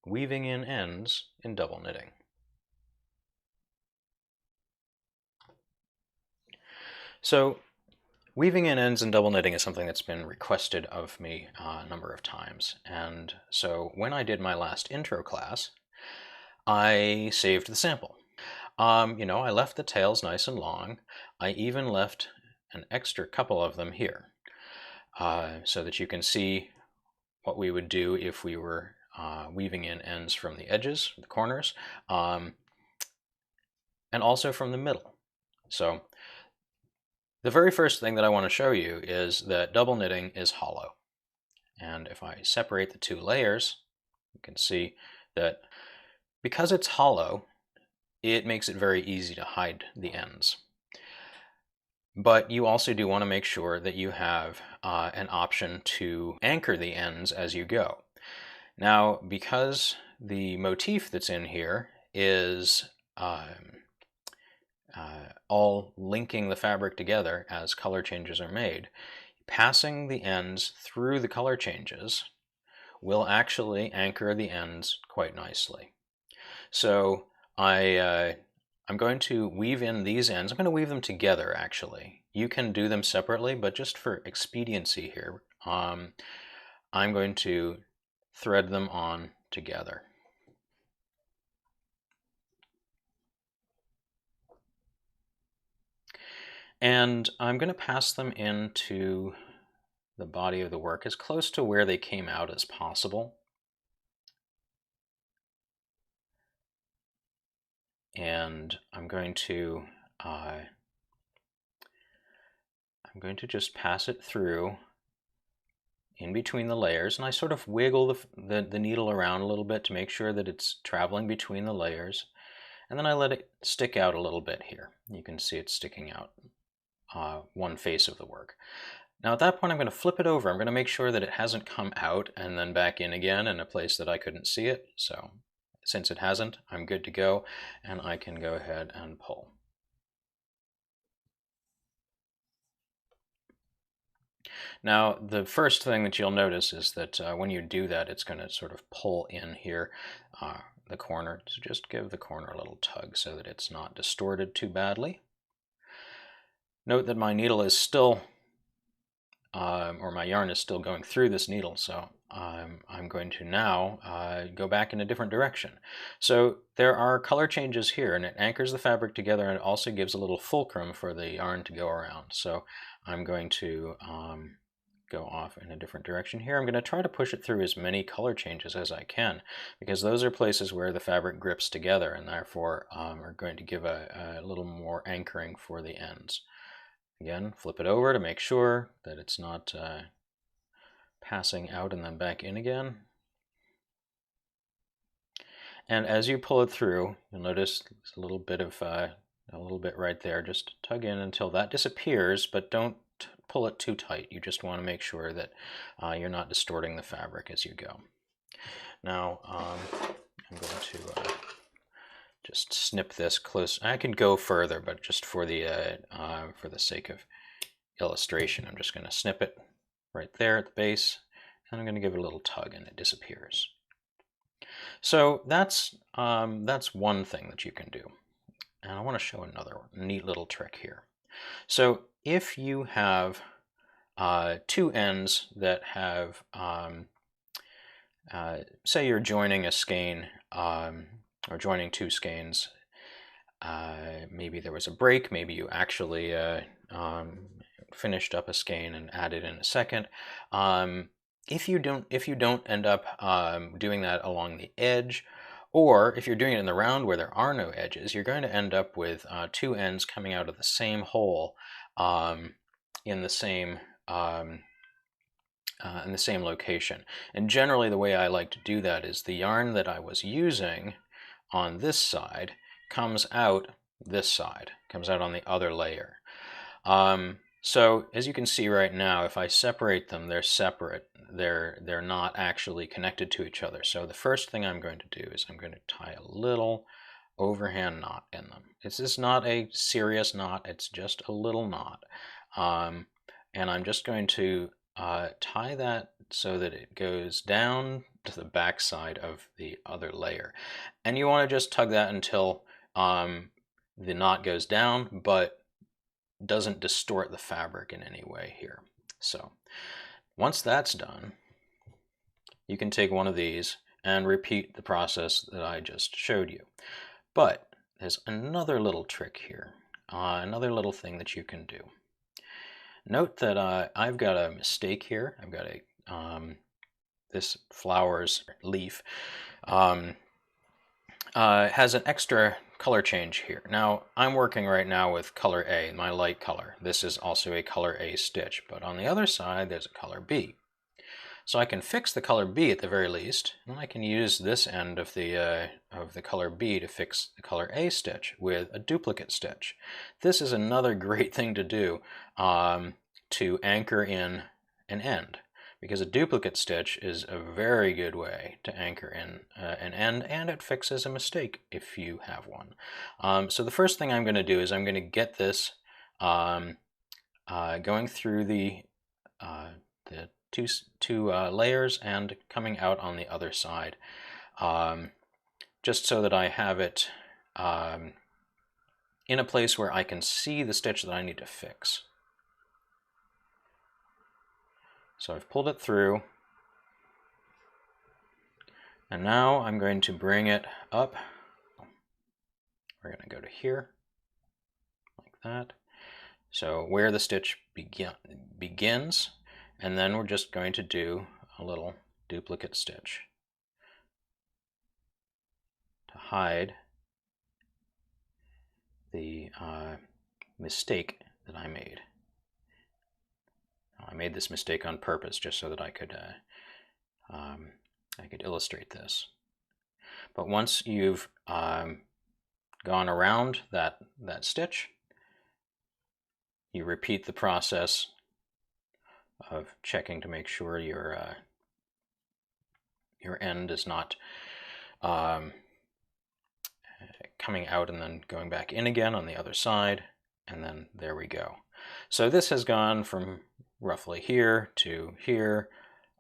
weaving in ends in double knitting. So weaving in ends in double knitting is something that's been requested of me a number of times, and so when I did my last intro class, I saved the sample. I left the tails nice and long. I even left an extra couple of them here, so that you can see what we would do if we were weaving in ends from the edges, the corners, and also from the middle. So the very first thing that I want to show you is that double knitting is hollow. And if I separate the two layers, you can see that because it's hollow, it makes it very easy to hide the ends. But you also do want to make sure that you have an option to anchor the ends as you go. Now, because the motif that's in here is all linking the fabric together as color changes are made, passing the ends through the color changes will actually anchor the ends quite nicely. So I'm going to weave in these ends. I'm going to weave them together, actually. You can do them separately, but just for expediency here, I'm going to thread them on together. And I'm going to pass them into the body of the work as close to where they came out as possible. And I'm going to just pass it through in between the layers, and I sort of wiggle the needle around a little bit to make sure that it's traveling between the layers, and then I let it stick out a little bit here. You can see it's sticking out one face of the work. Now at that point I'm going to flip it over. I'm going to make sure that it hasn't come out and then back in again in a place that I couldn't see it. So since it hasn't, I'm good to go, and I can go ahead and pull. Now, the first thing that you'll notice is that when you do that, it's going to sort of pull in here the corner. So just give the corner a little tug so that it's not distorted too badly. Note that my needle is still, or my yarn is still going through this needle, so I'm going to now go back in a different direction. So there are color changes here, and it anchors the fabric together, and it also gives a little fulcrum for the yarn to go around. So I'm going to go off in a different direction here. I'm going to try to push it through as many color changes as I can, because those are places where the fabric grips together and therefore are going to give a little more anchoring for the ends. Again, flip it over to make sure that it's not passing out and then back in again. And as you pull it through, you'll notice there's a little bit right there. Just tug in until that disappears, but don't pull it too tight. You just want to make sure that you're not distorting the fabric as you go. Now I'm going to just snip this close. I can go further, but just for the sake of illustration, I'm just going to snip it right there at the base, and I'm going to give it a little tug, and it disappears. So that's one thing that you can do, and I want to show another neat little trick here. So if you have two ends that have, say you're joining a skein or joining two skeins, maybe there was a break, maybe you actually finished up a skein and added in a second. If you don't end up doing that along the edge, or if you're doing it in the round where there are no edges, you're going to end up with two ends coming out of the same hole in the same location. And generally the way I like to do that is the yarn that I was using on this side comes out this side, comes out on the other layer. So as you can see right now, if I separate them, they're separate. They're not actually connected to each other. So the first thing I'm going to do is I'm going to tie a little overhand knot in them. This is not a serious knot, it's just a little knot. And I'm just going to tie that so that it goes down to the back side of the other layer. And you want to just tug that until the knot goes down, but doesn't distort the fabric in any way here. So once that's done, you can take one of these and repeat the process that I just showed you. But there's another little trick here, another little thing that you can do. Note that I've got a mistake here. I've got a this flower's leaf has an extra color change here. Now I'm working right now with color A, my light color. This is also a color A stitch, but on the other side there's a color B. So I can fix the color B at the very least, and I can use this end of the color B to fix the color A stitch with a duplicate stitch. This is another great thing to do to anchor in an end, because a duplicate stitch is a very good way to anchor in an end, and it fixes a mistake if you have one. So the first thing I'm going to do is I'm going to get this going through the two layers and coming out on the other side, just so that I have it in a place where I can see the stitch that I need to fix. So I've pulled it through, and now I'm going to bring it up. We're going to go to here, like that. So where the stitch begins, and then we're just going to do a little duplicate stitch to hide the mistake that I made. I made this mistake on purpose just so that I could illustrate this. But once you've gone around that stitch, you repeat the process of checking to make sure your end is not coming out and then going back in again on the other side, and then there we go. So this has gone from roughly here to here,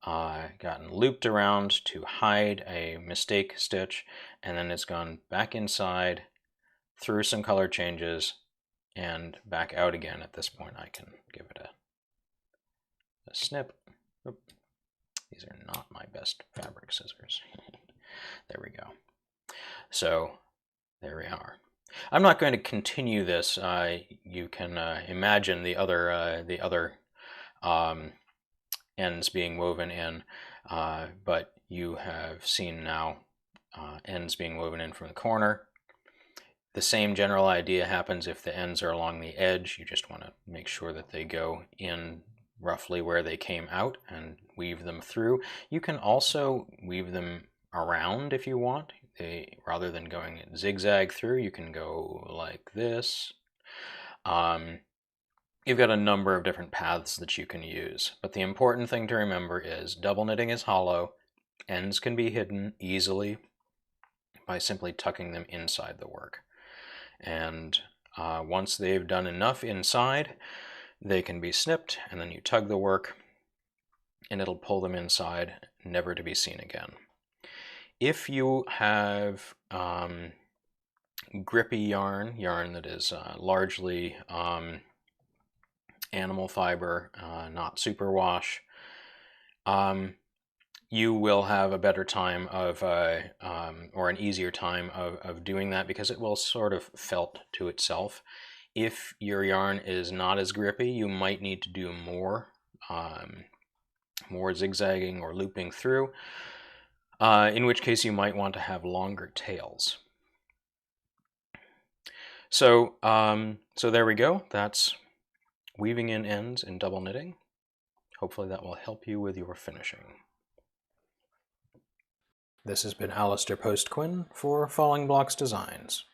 gotten looped around to hide a mistake stitch, and then it's gone back inside through some color changes and back out again. At this point I can give it a snip. Oop. These are not my best fabric scissors. There we go. So there we are. I'm not going to continue this. You can imagine the other ends being woven in, but you have seen now ends being woven in from the corner. The same general idea happens if the ends are along the edge. You just want to make sure that they go in roughly where they came out and weave them through. You can also weave them around if you want. Rather than going zigzag through, you can go like this. You've got a number of different paths that you can use, but the important thing to remember is double knitting is hollow. Ends can be hidden easily by simply tucking them inside the work. And once they've done enough inside, they can be snipped, and then you tug the work and it'll pull them inside, never to be seen again. If you have grippy yarn that is largely animal fiber, not superwash, you will have a better time of, or an easier time of doing that, because it will sort of felt to itself. If your yarn is not as grippy, you might need to do more zigzagging or looping through, in which case you might want to have longer tails. So, so there we go. That's weaving in ends in double knitting. Hopefully that will help you with your finishing. This has been Alistair Postquin for Fallingblog Designs.